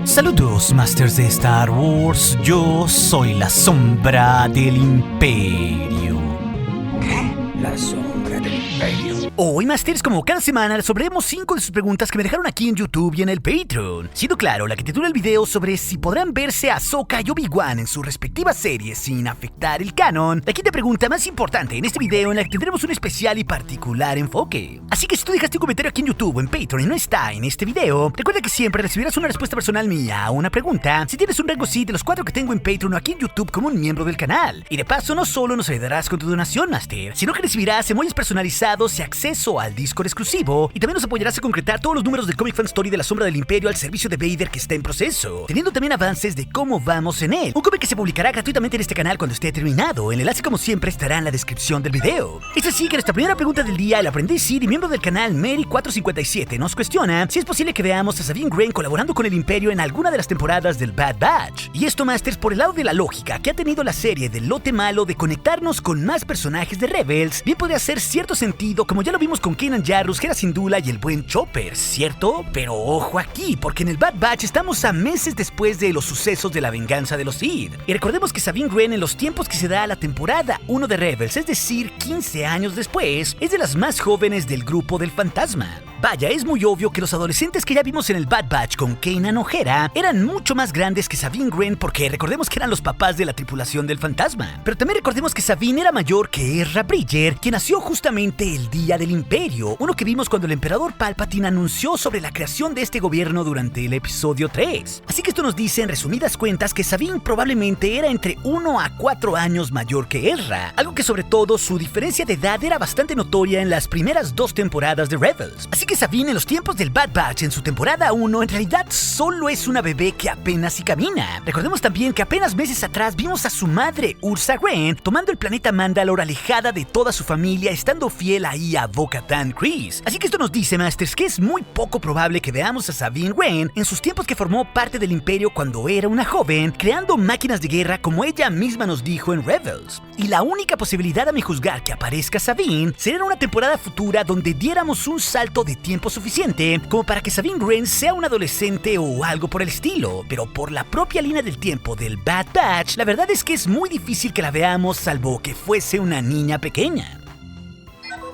Saludos, Masters de Star Wars. Yo soy la sombra del Imperio. ¿Qué? La sombra del Imperio. Hoy, Masters, como cada semana, resolveremos 5 de sus preguntas que me dejaron aquí en YouTube y en el Patreon. Siendo claro, la que titula el video sobre si podrán verse a Ahsoka y Obi-Wan en sus respectivas series sin afectar el canon, la quinta pregunta más importante en este video en la que tendremos un especial y particular enfoque. Así que si tú dejaste un comentario aquí en YouTube o en Patreon y no está en este video, recuerda que siempre recibirás una respuesta personal mía a una pregunta si tienes un rango sí de los 4 que tengo en Patreon o aquí en YouTube como un miembro del canal. Y de paso, no solo nos ayudarás con tu donación, Master, sino que recibirás emojis personalizados y acceso al Discord exclusivo, y también nos apoyarás a concretar todos los números del Comic Fan Story de la Sombra del Imperio al servicio de Vader que está en proceso, teniendo también avances de cómo vamos en él. Un cómic que se publicará gratuitamente en este canal cuando esté terminado. El enlace, como siempre, estará en la descripción del video. Es así que nuestra primera pregunta del día, el aprendiz Sith y miembro del canal Mary457 nos cuestiona si es posible que veamos a Sabine Wren colaborando con el Imperio en alguna de las temporadas del Bad Batch. Y esto, Masters, por el lado de la lógica que ha tenido la serie del lote malo de conectarnos con más personajes de Rebels, bien podría hacer cierto sentido, como ya lo vimos con Kanan Jarrus, Hera Syndulla y el buen Chopper, ¿cierto? Pero ojo aquí, porque en el Bad Batch estamos a meses después de los sucesos de la venganza de los Sith. Y recordemos que Sabine Wren, en los tiempos que se da a la temporada 1 de Rebels, es decir, 15 años después, es de las más jóvenes del grupo del fantasma. Vaya, es muy obvio que los adolescentes que ya vimos en el Bad Batch con Kanan o Hera eran mucho más grandes que Sabine Wren, porque recordemos que eran los papás de la tripulación del fantasma. Pero también recordemos que Sabine era mayor que Ezra Bridger, quien nació justamente el día del Imperio, uno que vimos cuando el emperador Palpatine anunció sobre la creación de este gobierno durante el episodio 3. Así que esto nos dice en resumidas cuentas que Sabine probablemente era entre 1 a 4 años mayor que Ezra, algo que sobre todo su diferencia de edad era bastante notoria en las primeras 2 temporadas de Rebels. Así que Sabine en los tiempos del Bad Batch en su temporada 1 en realidad solo es una bebé que apenas si camina. Recordemos también que apenas meses atrás vimos a su madre Ursa Wren tomando el planeta Mandalore alejada de toda su familia, estando fiel ahí a Bo-Katan Kryze. Así que esto nos dice, Masters, que es muy poco probable que veamos a Sabine Wren en sus tiempos que formó parte del Imperio cuando era una joven, creando máquinas de guerra como ella misma nos dijo en Rebels. Y la única posibilidad a mi juzgar que aparezca Sabine sería en una temporada futura donde diéramos un salto de tiempo suficiente como para que Sabine Wren sea un adolescente o algo por el estilo. Pero por la propia línea del tiempo del Bad Batch, la verdad es que es muy difícil que la veamos salvo que fuese una niña pequeña.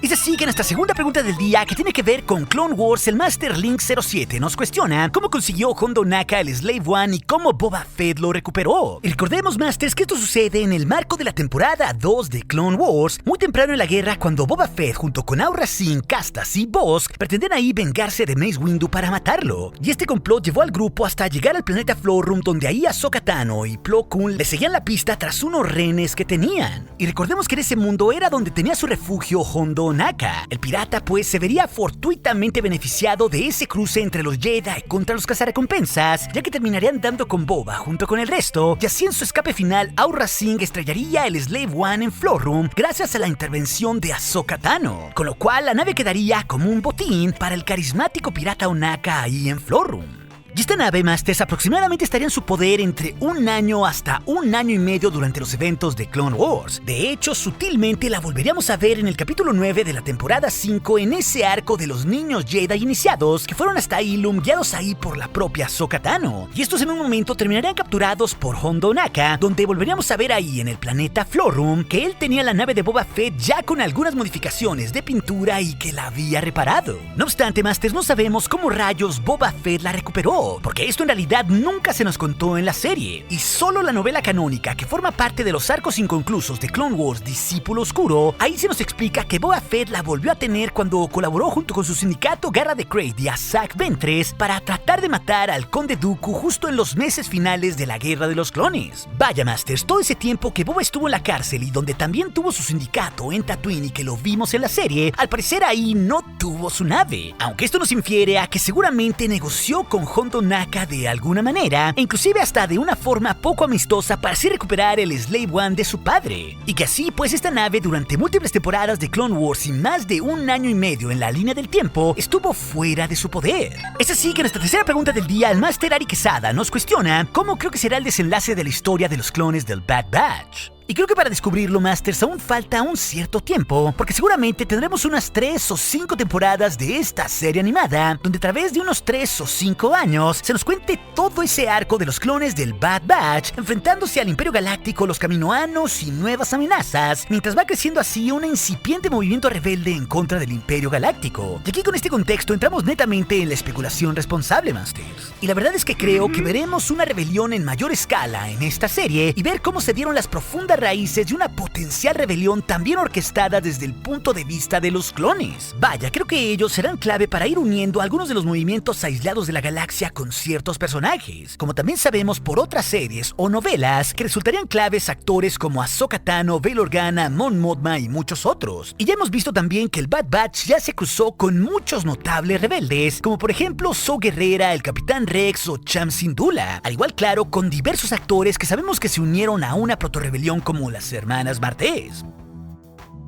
Es así que en esta segunda pregunta del día, que tiene que ver con Clone Wars, el Master Link 07 nos cuestiona cómo consiguió Hondo Ohnaka el Slave One y cómo Boba Fett lo recuperó. Y recordemos, Masters, que esto sucede en el marco de la temporada 2 de Clone Wars, muy temprano en la guerra, cuando Boba Fett junto con Aurra Sing, Castas y Bossk pretenden ahí vengarse de Mace Windu para matarlo. Y este complot llevó al grupo hasta llegar al planeta Florrum, donde ahí Ahsoka Tano y Plo Koon le seguían la pista tras unos rehenes que tenían. Y recordemos que en ese mundo era donde tenía su refugio Hondo Ohnaka. El pirata pues se vería fortuitamente beneficiado de ese cruce entre los Jedi contra los cazarrecompensas, ya que terminarían dando con Boba junto con el resto, y así en su escape final Aurra Sing estrellaría el Slave One en Florrum gracias a la intervención de Ahsoka Tano, con lo cual la nave quedaría como un botín para el carismático pirata Ohnaka ahí en Florrum. Y esta nave, Masters, aproximadamente estaría en su poder entre 1 año hasta 1 año y medio durante los eventos de Clone Wars. De hecho, sutilmente la volveríamos a ver en el capítulo 9 de la temporada 5 en ese arco de los niños Jedi iniciados que fueron hasta Ilum, guiados ahí por la propia Ahsoka Tano. Y estos en un momento terminarían capturados por Hondo Ohnaka, donde volveríamos a ver ahí en el planeta Florrum que él tenía la nave de Boba Fett ya con algunas modificaciones de pintura y que la había reparado. No obstante, Masters, no sabemos cómo rayos Boba Fett la recuperó, porque esto en realidad nunca se nos contó en la serie, y solo la novela canónica que forma parte de los arcos inconclusos de Clone Wars Discípulo Oscuro, ahí se nos explica que Boba Fett la volvió a tener cuando colaboró junto con su sindicato Garra de Krayt y Asajj Ventress para tratar de matar al Conde Dooku justo en los meses finales de la Guerra de los Clones. Vaya, Masters, todo ese tiempo que Boba estuvo en la cárcel y donde también tuvo su sindicato en Tatooine y que lo vimos en la serie, al parecer ahí no tuvo su nave, aunque esto nos infiere a que seguramente negoció con Hondo Ohnaka de alguna manera, e inclusive hasta de una forma poco amistosa para así recuperar el Slave One de su padre, y que así pues esta nave durante múltiples temporadas de Clone Wars y más de 1 año y medio en la línea del tiempo estuvo fuera de su poder. Es así que en nuestra tercera pregunta del día, el Master Ari Quesada nos cuestiona cómo creo que será el desenlace de la historia de los clones del Bad Batch. Y creo que para descubrirlo, Masters, aún falta un cierto tiempo, porque seguramente tendremos unas 3 o 5 temporadas de esta serie animada, donde a través de unos 3 o 5 años se nos cuente todo ese arco de los clones del Bad Batch, enfrentándose al Imperio Galáctico, los Kaminoanos y nuevas amenazas, mientras va creciendo así un incipiente movimiento rebelde en contra del Imperio Galáctico. Y aquí con este contexto entramos netamente en la especulación responsable, Masters. Y la verdad es que creo que veremos una rebelión en mayor escala en esta serie y ver cómo se dieron las profundas raíces de una potencial rebelión también orquestada desde el punto de vista de los clones. Vaya, creo que ellos serán clave para ir uniendo algunos de los movimientos aislados de la galaxia con ciertos personajes, como también sabemos por otras series o novelas que resultarían claves actores como Ahsoka Tano, Bail Organa, Mon Mothma y muchos otros. Y ya hemos visto también que el Bad Batch ya se cruzó con muchos notables rebeldes, como por ejemplo Saw Gerrera, el Capitán Rex o Cham Syndulla, al igual claro con diversos actores que sabemos que se unieron a una proto-rebelión como las hermanas Martez.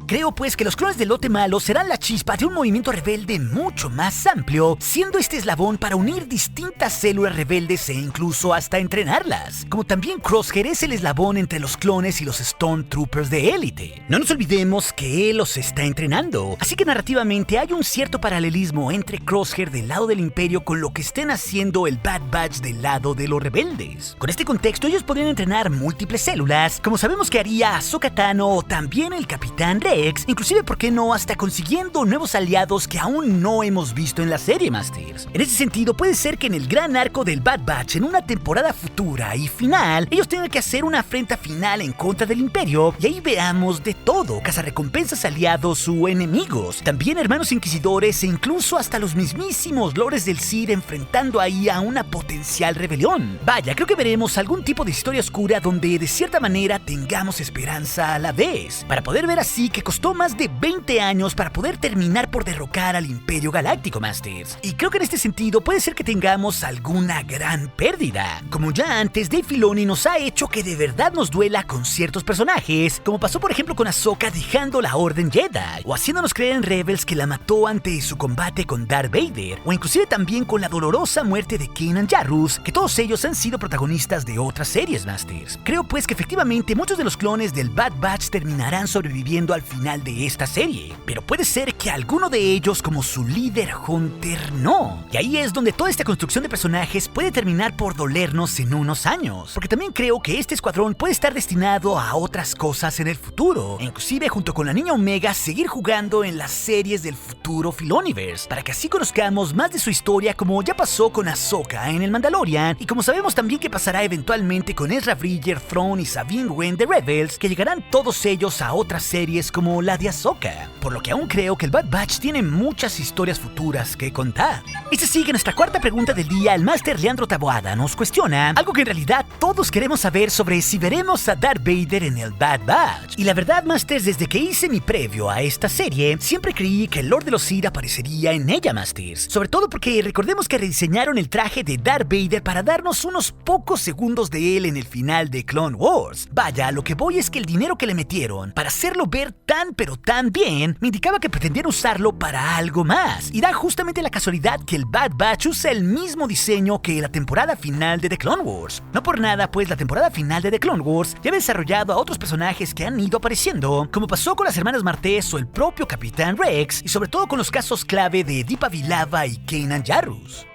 Creo pues que los clones del lote malo serán la chispa de un movimiento rebelde mucho más amplio, siendo este eslabón para unir distintas células rebeldes e incluso hasta entrenarlas. Como también Crosshair es el eslabón entre los clones y los Stormtroopers de élite. No nos olvidemos que él los está entrenando, así que narrativamente hay un cierto paralelismo entre Crosshair del lado del Imperio con lo que estén haciendo el Bad Batch del lado de los rebeldes. Con este contexto ellos podrían entrenar múltiples células, como sabemos que haría Ahsoka Tano o también el Capitán Rex, inclusive, ¿por qué no?, hasta consiguiendo nuevos aliados que aún no hemos visto en la serie, Masters. En ese sentido, puede ser que en el gran arco del Bad Batch, en una temporada futura y final, ellos tengan que hacer una afrenta final en contra del Imperio, y ahí veamos de todo, cazarrecompensas aliados o enemigos, también hermanos inquisidores e incluso hasta los mismísimos lores del Sith enfrentando ahí a una potencial rebelión. Vaya, creo que veremos algún tipo de historia oscura donde de cierta manera tengamos esperanza a la vez, para poder ver así que costó más de 20 años para poder terminar por derrocar al Imperio Galáctico, Masters. Y creo que en este sentido puede ser que tengamos alguna gran pérdida. Como ya antes, Dave Filoni nos ha hecho que de verdad nos duela con ciertos personajes, como pasó por ejemplo con Ahsoka dejando la Orden Jedi, o haciéndonos creer en Rebels que la mató ante su combate con Darth Vader, o inclusive también con la dolorosa muerte de Kanan Jarrus, que todos ellos han sido protagonistas de otras series, Masters. Creo pues que efectivamente muchos de los clones del Bad Batch terminarán sobreviviendo al final de esta serie, pero puede ser que alguno de ellos, como su líder Hunter, no. Y ahí es donde toda esta construcción de personajes puede terminar por dolernos en unos años, porque también creo que este escuadrón puede estar destinado a otras cosas en el futuro, e inclusive junto con la Niña Omega seguir jugando en las series del futuro Filoniverse, para que así conozcamos más de su historia, como ya pasó con Ahsoka en el Mandalorian, y como sabemos también que pasará eventualmente con Ezra Bridger, Thrawn y Sabine Wren de Rebels, que llegarán todos ellos a otras series como la de Ahsoka, por lo que aún creo que el Bad Batch tiene muchas historias futuras que contar. Y se sigue nuestra cuarta pregunta del día. El Máster Leandro Taboada nos cuestiona algo que en realidad todos queremos saber sobre si veremos a Darth Vader en el Bad Batch. Y la verdad, Masters, desde que hice mi previo a esta serie, siempre creí que el Lord de los Sith aparecería en ella, Masters. Sobre todo porque recordemos que rediseñaron el traje de Darth Vader para darnos unos pocos segundos de él en el final de Clone Wars. Vaya, lo que voy es que el dinero que le metieron para hacerlo ver tan pero tan bien, me indicaba que pretendían usarlo para algo más. Y da justamente la casualidad que el Bad Batch usa el mismo diseño que la temporada final de The Clone Wars. No por nada, pues la temporada final de The Clone Wars ya había desarrollado a otros personajes que han ido apareciendo, como pasó con las hermanas Martez o el propio Capitán Rex, y sobre todo con los casos clave de Depa Villava y Kanan Jarrus.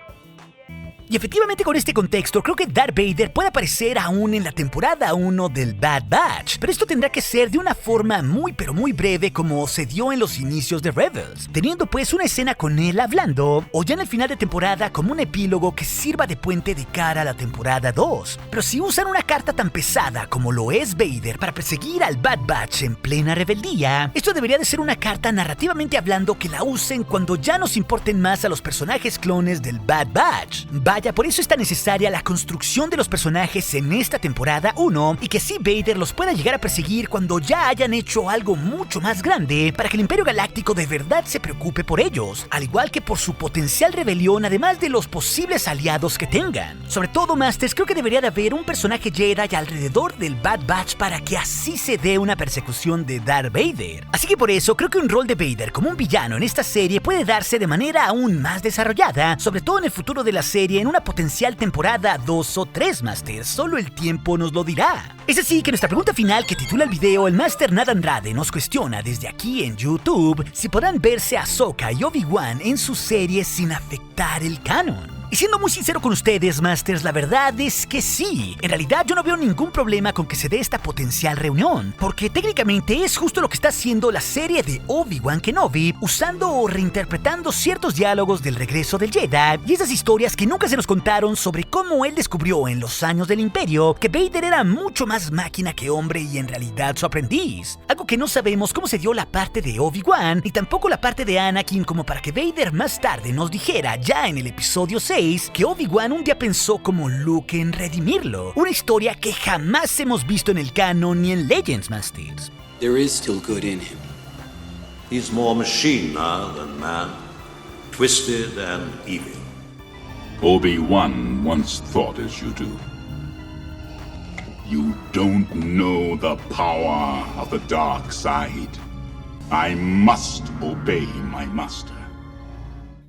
Y efectivamente con este contexto creo que Darth Vader puede aparecer aún en la temporada 1 del Bad Batch, pero esto tendrá que ser de una forma muy pero muy breve, como se dio en los inicios de Rebels, teniendo pues una escena con él hablando, o ya en el final de temporada como un epílogo que sirva de puente de cara a la temporada 2. Pero si usan una carta tan pesada como lo es Vader para perseguir al Bad Batch en plena rebeldía, esto debería de ser una carta narrativamente hablando que la usen cuando ya nos importen más a los personajes clones del Bad Batch. Vaya, por eso está necesaria la construcción de los personajes en esta temporada 1, y que así Vader los pueda llegar a perseguir cuando ya hayan hecho algo mucho más grande, para que el Imperio Galáctico de verdad se preocupe por ellos, al igual que por su potencial rebelión, además de los posibles aliados que tengan. Sobre todo, Masters, creo que debería de haber un personaje Jedi alrededor del Bad Batch para que así se dé una persecución de Darth Vader. Así que por eso creo que un rol de Vader como un villano en esta serie puede darse de manera aún más desarrollada, sobre todo en el futuro de la serie, en una potencial temporada 2 o 3, Master. Solo el tiempo nos lo dirá. Es así que nuestra pregunta final que titula el video, el Master Nat Andrade nos cuestiona desde aquí en YouTube si podrán verse a Ahsoka y Obi-Wan en su serie sin afectar el canon. Y siendo muy sincero con ustedes, Masters, la verdad es que sí. En realidad yo no veo ningún problema con que se dé esta potencial reunión, porque técnicamente es justo lo que está haciendo la serie de Obi-Wan Kenobi, usando o reinterpretando ciertos diálogos del regreso del Jedi y esas historias que nunca se nos contaron sobre cómo él descubrió en los años del Imperio que Vader era mucho más máquina que hombre y en realidad su aprendiz. Algo que no sabemos cómo se dio la parte de Obi-Wan ni tampoco la parte de Anakin, como para que Vader más tarde nos dijera ya en el episodio 6 que Obi-Wan un día pensó como Luke en redimirlo. Una historia que jamás hemos visto en el canon ni en Legends, Masters. There is still good in him. He's more machine now than man, twisted and evil. Obi-Wan once thought as you do. You don't know the power of the dark side. I must obey my master.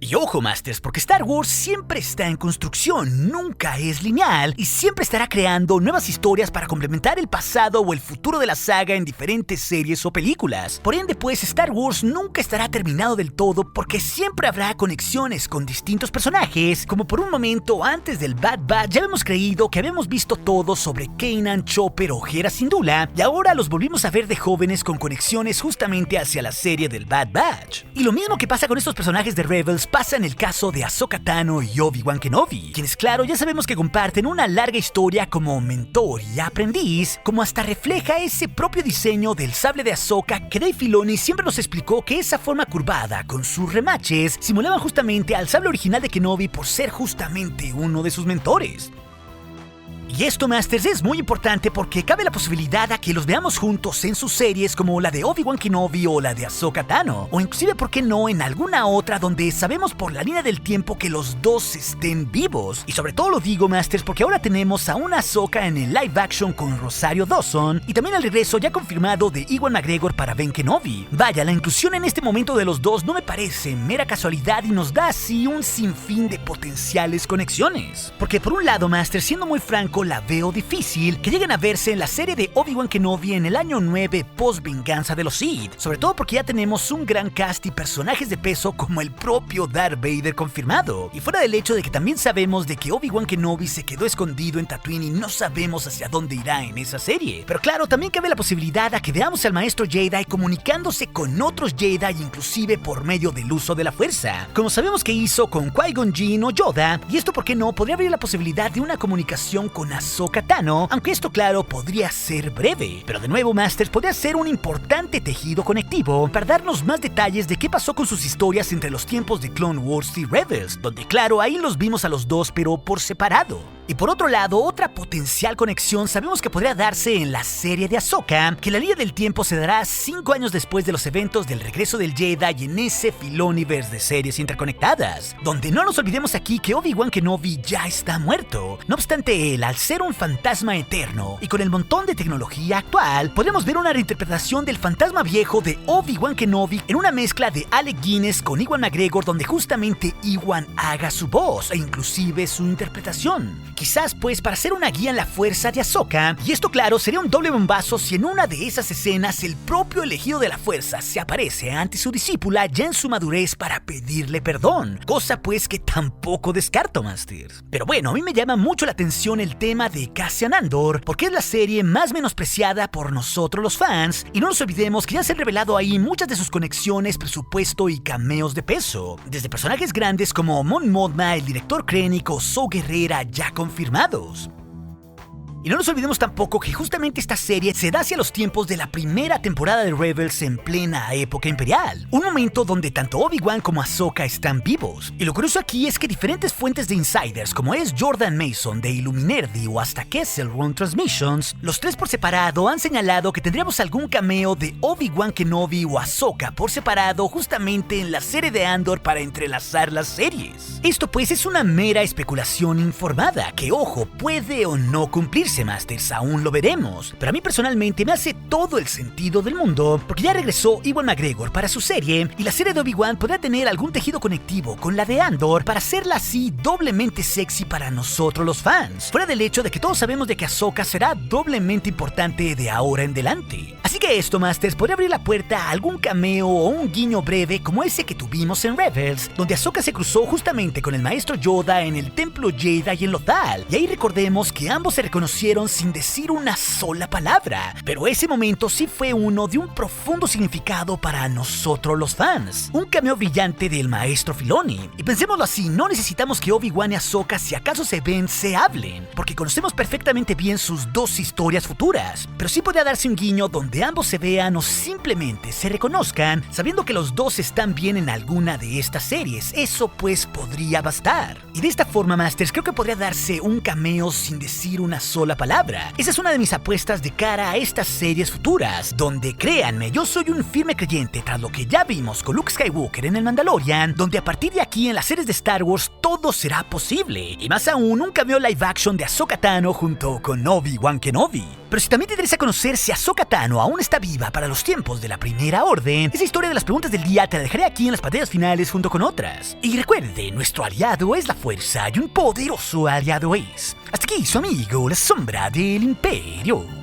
Y ojo, Masters, porque Star Wars siempre está en construcción, nunca es lineal y siempre estará creando nuevas historias para complementar el pasado o el futuro de la saga en diferentes series o películas. Por ende, pues, Star Wars nunca estará terminado del todo porque siempre habrá conexiones con distintos personajes, como por un momento antes del Bad Batch ya habíamos creído que habíamos visto todo sobre Kanan, Chopper o Hera Syndulla, y ahora los volvimos a ver de jóvenes con conexiones justamente hacia la serie del Bad Batch. Y lo mismo que pasa con estos personajes de Rebels pasa en el caso de Ahsoka Tano y Obi-Wan Kenobi, quienes claro ya sabemos que comparten una larga historia como mentor y aprendiz, como hasta refleja ese propio diseño del sable de Ahsoka que Dave Filoni siempre nos explicó que esa forma curvada con sus remaches simulaban justamente al sable original de Kenobi por ser justamente uno de sus mentores. Y esto, Masters, es muy importante porque cabe la posibilidad a que los veamos juntos en sus series como la de Obi-Wan Kenobi o la de Ahsoka Tano, o inclusive, ¿por qué no?, en alguna otra donde sabemos por la línea del tiempo que los dos estén vivos. Y sobre todo lo digo, Masters, porque ahora tenemos a una Ahsoka en el live action con Rosario Dawson y también el regreso ya confirmado de Ewan McGregor para Ben Kenobi. Vaya, la inclusión en este momento de los dos no me parece mera casualidad y nos da así un sinfín de potenciales conexiones. Porque por un lado, Masters, siendo muy franco, la veo difícil que lleguen a verse en la serie de Obi-Wan Kenobi en el año 9 post venganza de los Sith, sobre todo porque ya tenemos un gran cast y personajes de peso como el propio Darth Vader confirmado, y fuera del hecho de que también sabemos de que Obi-Wan Kenobi se quedó escondido en Tatooine y no sabemos hacia dónde irá en esa serie. Pero claro, también cabe la posibilidad a que veamos al maestro Jedi comunicándose con otros Jedi, inclusive por medio del uso de la fuerza, como sabemos que hizo con Qui-Gon Jinn o Yoda, y esto, ¿por qué no?, podría abrir la posibilidad de una comunicación con Ahsoka Tano, aunque esto claro podría ser breve. Pero de nuevo, Masters, podría ser un importante tejido conectivo para darnos más detalles de qué pasó con sus historias entre los tiempos de Clone Wars y Rebels, donde claro, ahí los vimos a los dos pero por separado. Y por otro lado, otra potencial conexión sabemos que podría darse en la serie de Ahsoka, que la línea del tiempo se dará 5 años después de los eventos del regreso del Jedi y en ese Filoniverse de series interconectadas, donde no nos olvidemos aquí que Obi-Wan Kenobi ya está muerto. No obstante, él, al ser un fantasma eterno y con el montón de tecnología actual, podremos ver una reinterpretación del fantasma viejo de Obi-Wan Kenobi en una mezcla de Alec Guinness con Ewan McGregor, donde justamente Ewan haga su voz e inclusive su interpretación. Quizás pues para hacer una guía en la fuerza de Ahsoka, y esto claro sería un doble bombazo si en una de esas escenas el propio elegido de la fuerza se aparece ante su discípula ya en su madurez para pedirle perdón, cosa pues que tampoco descarto, Masters. Pero bueno, a mí me llama mucho la atención el tema de Cassian Andor, porque es la serie más menospreciada por nosotros los fans, y no nos olvidemos que ya se han revelado ahí muchas de sus conexiones, presupuesto y cameos de peso, desde personajes grandes como Mon Mothma, el director Krennic o Saw Gerrera ya confirmados. Y no nos olvidemos tampoco que justamente esta serie se da hacia los tiempos de la primera temporada de Rebels en plena época imperial, un momento donde tanto Obi-Wan como Ahsoka están vivos. Y lo curioso aquí es que diferentes fuentes de insiders, como es Jordan Mason de Illuminerdi o hasta Kessel Run Transmissions, los tres por separado han señalado que tendríamos algún cameo de Obi-Wan Kenobi o Ahsoka por separado justamente en la serie de Andor para entrelazar las series. Esto pues es una mera especulación informada que, ojo, puede o no cumplirse, irse, Masters, aún lo veremos. Pero a mí personalmente me hace todo el sentido del mundo, porque ya regresó Ewan McGregor para su serie, y la serie de Obi-Wan podrá tener algún tejido conectivo con la de Andor para hacerla así doblemente sexy para nosotros los fans. Fuera del hecho de que todos sabemos de que Ahsoka será doblemente importante de ahora en adelante. Así que esto, Masters, podría abrir la puerta a algún cameo o un guiño breve como ese que tuvimos en Rebels, donde Ahsoka se cruzó justamente con el maestro Yoda en el templo Jedi en Lothal, y ahí recordemos que ambos se reconocieron sin decir una sola palabra, pero ese momento sí fue uno de un profundo significado para nosotros los fans, un cameo brillante del maestro Filoni. Y pensémoslo así, no necesitamos que Obi-Wan y Ahsoka, si acaso se ven, se hablen, porque conocemos perfectamente bien sus dos historias futuras, pero sí podría darse un guiño donde ambos se vean o simplemente se reconozcan, sabiendo que los dos están bien en alguna de estas series. Eso pues podría bastar. Y de esta forma, Masters, creo que podría darse un cameo sin decir una sola palabra. Esa es una de mis apuestas de cara a estas series futuras, donde créanme, yo soy un firme creyente tras lo que ya vimos con Luke Skywalker en el Mandalorian, donde a partir de aquí en las series de Star Wars todo será posible, y más aún un cameo live action de Ahsoka Tano junto con Obi-Wan Kenobi. Pero si también te interesa conocer si Ahsoka Tano aún está viva para los tiempos de la Primera Orden, esa historia de las preguntas del día te la dejaré aquí en las pantallas finales junto con otras. Y recuerde, nuestro aliado es la fuerza y un poderoso aliado es. Hasta aquí su amigo, la sombra del Imperio.